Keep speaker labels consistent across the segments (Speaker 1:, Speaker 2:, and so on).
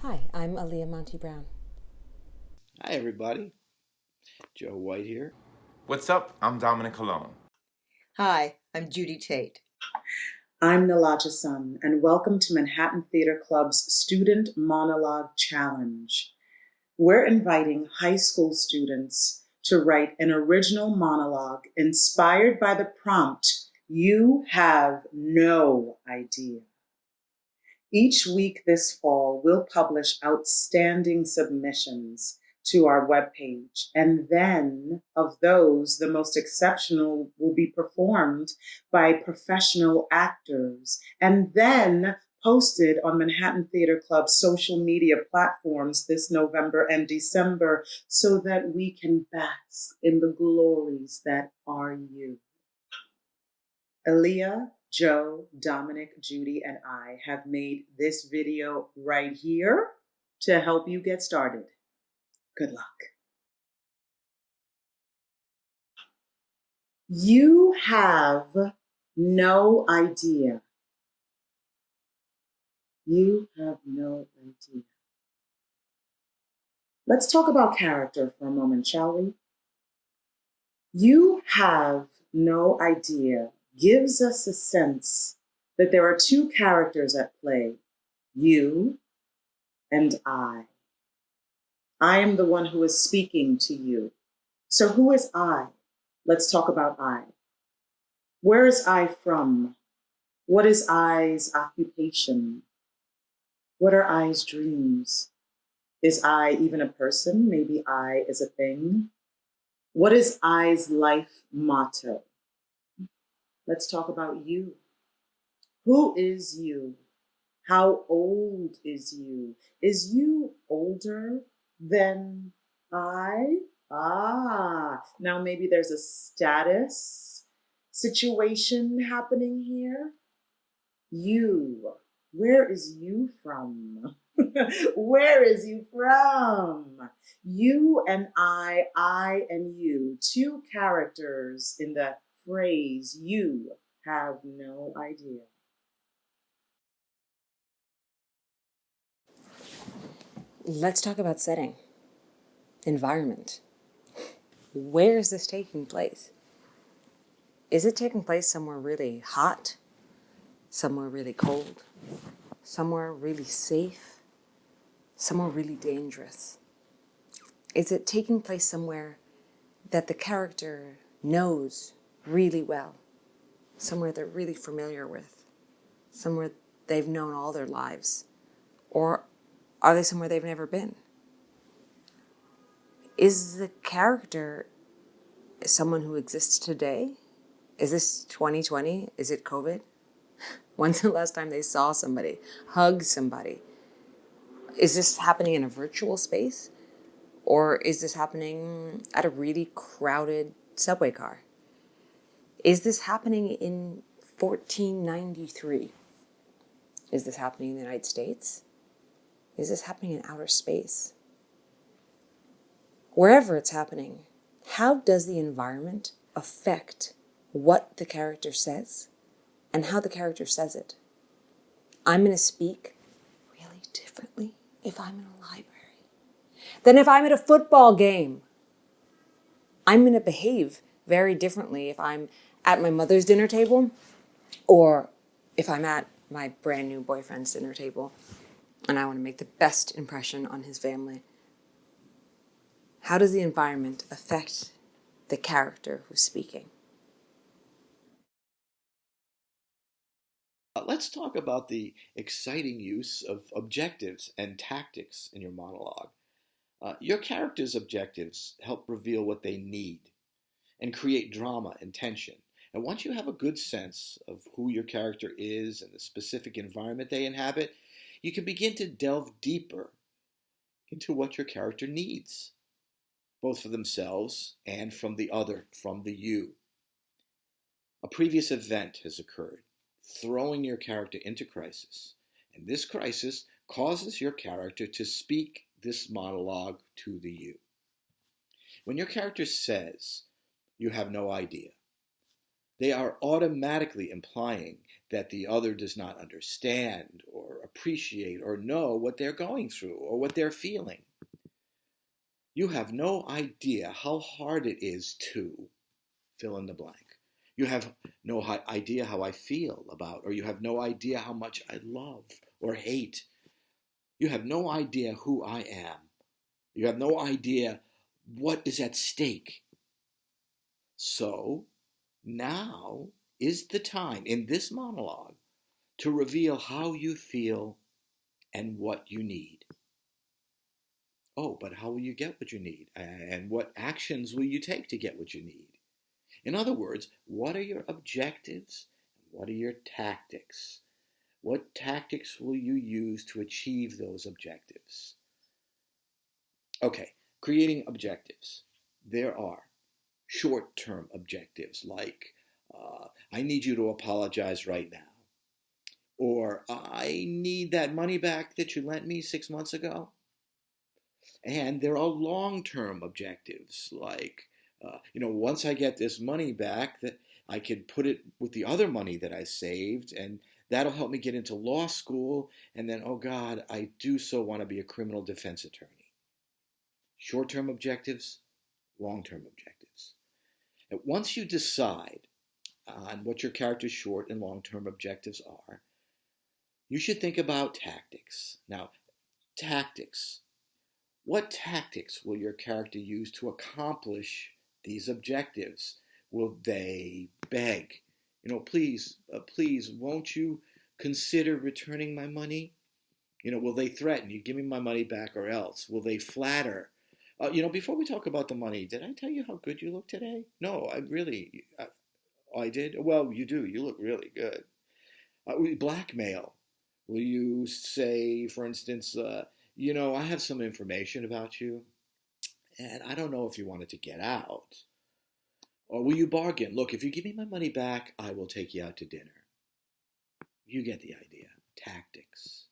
Speaker 1: Hi, I'm Aaliyah Monty Brown.
Speaker 2: Hi, everybody. Joe White here.
Speaker 3: What's up? I'm Dominic Colon.
Speaker 4: Hi, I'm Judy Tate.
Speaker 5: I'm Nalaja Sun, and welcome to Manhattan Theater Club's Student Monologue Challenge. We're inviting high school students to write an original monologue inspired by the prompt, "You have no idea." Each week this fall, we'll publish outstanding submissions to our webpage. And then, of those, the most exceptional will be performed by professional actors and then posted on Manhattan Theater Club's social media platforms this November and December so that we can bask in the glories that are you. Aaliyah, Joe, Dominic, Judy, and I have made this video right here to help you get started. Good luck. You have no idea. You have no idea. Let's talk about character for a moment, shall we? You have no idea gives us a sense that there are two characters at play, you and I. I am the one who is speaking to you. So who is I? Let's talk about I. Where is I from? What is I's occupation? What are I's dreams? Is I even a person? Maybe I is a thing. What is I's life motto? Let's talk about you. Who is you? How old is you? Is you older than I? Now maybe there's a status situation happening here. You. Where is you from? Where is you from? You and I and you. Two characters in the phrase, you have no idea.
Speaker 1: Let's talk about setting, environment. Where is this taking place? Is it taking place somewhere really hot? Somewhere really cold? Somewhere really safe? Somewhere really dangerous? Is it taking place somewhere that the character knows really well? Somewhere they're really familiar with? Somewhere they've known all their lives? Or are they somewhere they've never been? Is the character someone who exists today? Is this 2020? Is it COVID? When's the last time they saw somebody, hug somebody? Is this happening in a virtual space? Or is this happening at a really crowded subway car? Is this happening in 1493? Is this happening in the United States? Is this happening in outer space? Wherever it's happening, how does the environment affect what the character says and how the character says it? I'm going to speak really differently if I'm in a library than if I'm at a football game. I'm going to behave very differently if I'm at my mother's dinner table or if I'm at my brand new boyfriend's dinner table and I want to make the best impression on his family. How does the environment affect the character who's speaking?
Speaker 2: Let's talk about the exciting use of objectives and tactics in your monologue. Your character's objectives help reveal what they need and create drama and tension. And once you have a good sense of who your character is and the specific environment they inhabit, you can begin to delve deeper into what your character needs, both for themselves and from the other, from the you. A previous event has occurred, throwing your character into crisis, and this crisis causes your character to speak this monologue to the you. When your character says, "You have no idea," they are automatically implying that the other does not understand or appreciate or know what they're going through or what they're feeling. You have no idea how hard it is to fill in the blank. You have no idea how I feel about, or you have no idea how much I love or hate. You have no idea who I am. You have no idea what is at stake. So now is the time in this monologue to reveal how you feel and what you need. Oh, but how will you get what you need? And what actions will you take to get what you need? In other words, what are your objectives? What are your tactics? What tactics will you use to achieve those objectives? Okay, creating objectives. There are short-term objectives like, I need you to apologize right now. Or, I need that money back that you lent me 6 months ago. And there are long-term objectives like, once I get this money back, that I can put it with the other money that I saved, and that'll help me get into law school. And then, oh God, I do so want to be a criminal defense attorney. Short-term objectives, long-term objectives. And once you decide on what your character's short and long-term objectives are, you should think about tactics. Now, tactics. What tactics will your character use to accomplish these objectives? Will they beg, please, won't you consider returning my money? Will they threaten, you give me my money back or else? Will they flatter? Before we talk about the money, did I tell you how good you look today? No, I did? Well, you do. You look really good. Blackmail. Will you say, for instance, I have some information about you, and I don't know if you want it to get out. Or will you bargain? Look, if you give me my money back, I will take you out to dinner. You get the idea. Tactics.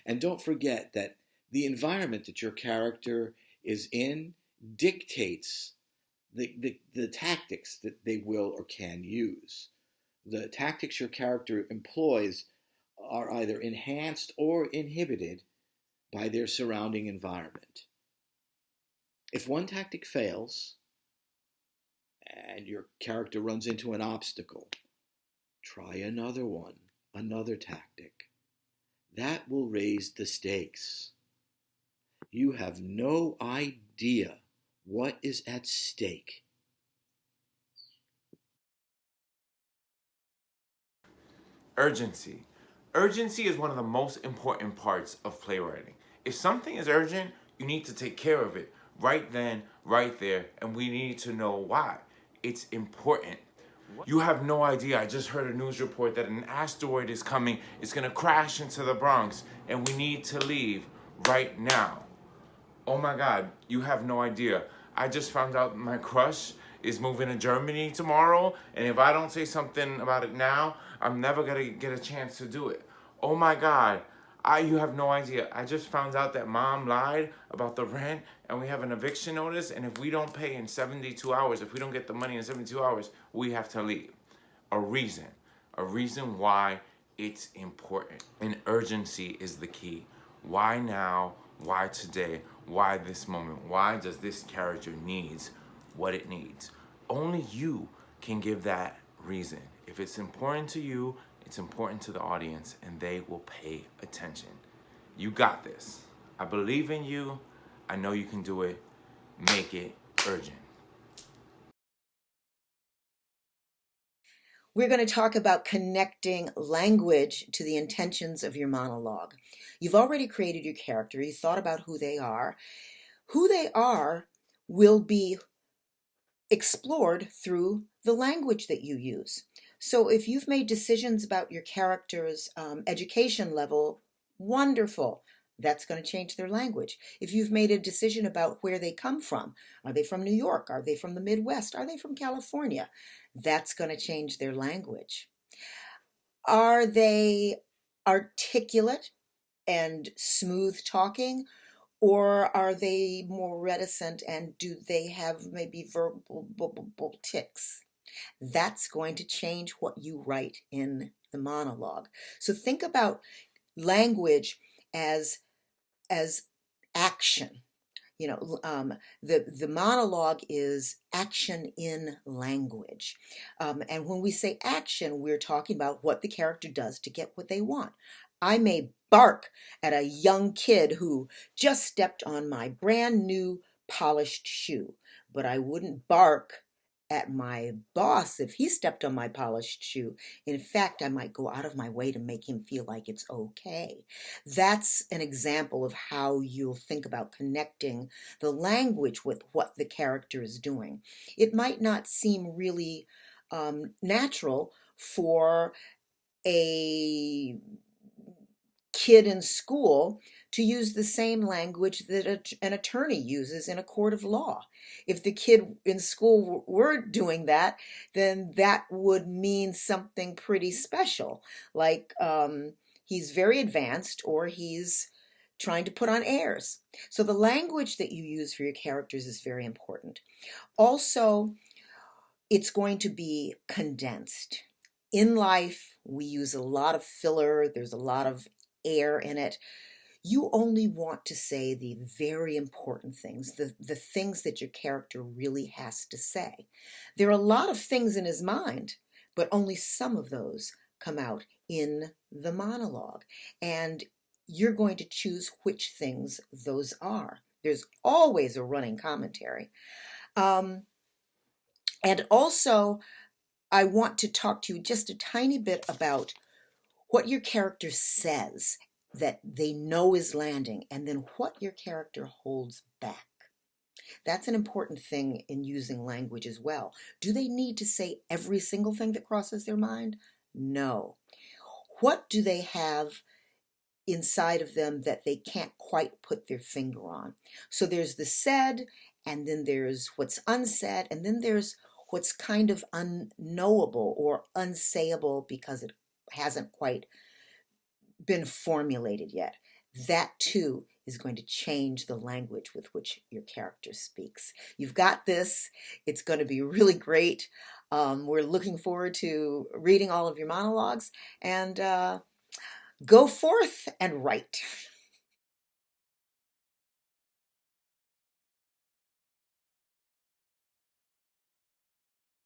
Speaker 2: And don't forget that the environment that your character is in dictates the tactics that they will or can use. The tactics your character employs are either enhanced or inhibited by their surrounding environment. If one tactic fails and your character runs into an obstacle, try another one, another tactic. That will raise the stakes. You have no idea what is at stake.
Speaker 3: Urgency. Urgency is one of the most important parts of playwriting. If something is urgent, you need to take care of it right then, right there, and we need to know why. It's important. You have no idea. I just heard a news report that an asteroid is coming. It's going to crash into the Bronx, and we need to leave right now. Oh my God, you have no idea. I just found out my crush is moving to Germany tomorrow, and if I don't say something about it now, I'm never gonna get a chance to do it. Oh my God, you have no idea. I just found out that mom lied about the rent, and we have an eviction notice, and if we don't pay in 72 hours, if we don't get the money in 72 hours, we have to leave. A reason why it's important. And urgency is the key. Why now? Why today? Why this moment? Why does this character needs what it needs? Only you can give that reason. If it's important to you, it's important to the audience, and they will pay attention. You got this. I believe in you. I know you can do it. Make it urgent.
Speaker 4: We're going to talk about connecting language to the intentions of your monologue. You've already created your character. You thought about who they are. Who they are will be explored through the language that you use. So if you've made decisions about your character's education level, wonderful. That's going to change their language. If you've made a decision about where they come from, are they from New York? Are they from the Midwest? Are they from California? That's going to change their language. Are they articulate and smooth talking? Or are they more reticent, and do they have maybe verbal tics? That's going to change what you write in the monologue. So think about language as action. You know, the monologue is action in language. And when we say action, we're talking about what the character does to get what they want. I may bark at a young kid who just stepped on my brand new polished shoe, but I wouldn't bark at my boss if he stepped on my polished shoe. In fact, I might go out of my way to make him feel like it's okay. That's an example of how you'll think about connecting the language with what the character is doing. It might not seem really natural for a kid in school to use the same language that an attorney uses in a court of law. If the kid in school were doing that, then that would mean something pretty special, like he's very advanced or he's trying to put on airs. So the language that you use for your characters is very important. Also, it's going to be condensed. In life, we use a lot of filler. There's a lot of air in it. You only want to say the very important things, the things that your character really has to say. There are a lot of things in his mind, but only some of those come out in the monologue. And you're going to choose which things those are. There's always a running commentary. And also, I want to talk to you just a tiny bit about what your character says that they know is landing, and then what your character holds back. That's an important thing in using language as well. Do they need to say every single thing that crosses their mind? No. What do they have inside of them that they can't quite put their finger on? So there's the said, and then there's what's unsaid, and then there's what's kind of unknowable or unsayable because it hasn't quite been formulated yet. That too is going to change the language with which your character speaks. You've got this. It's going to be really great. We're looking forward to reading all of your monologues, and go forth and write.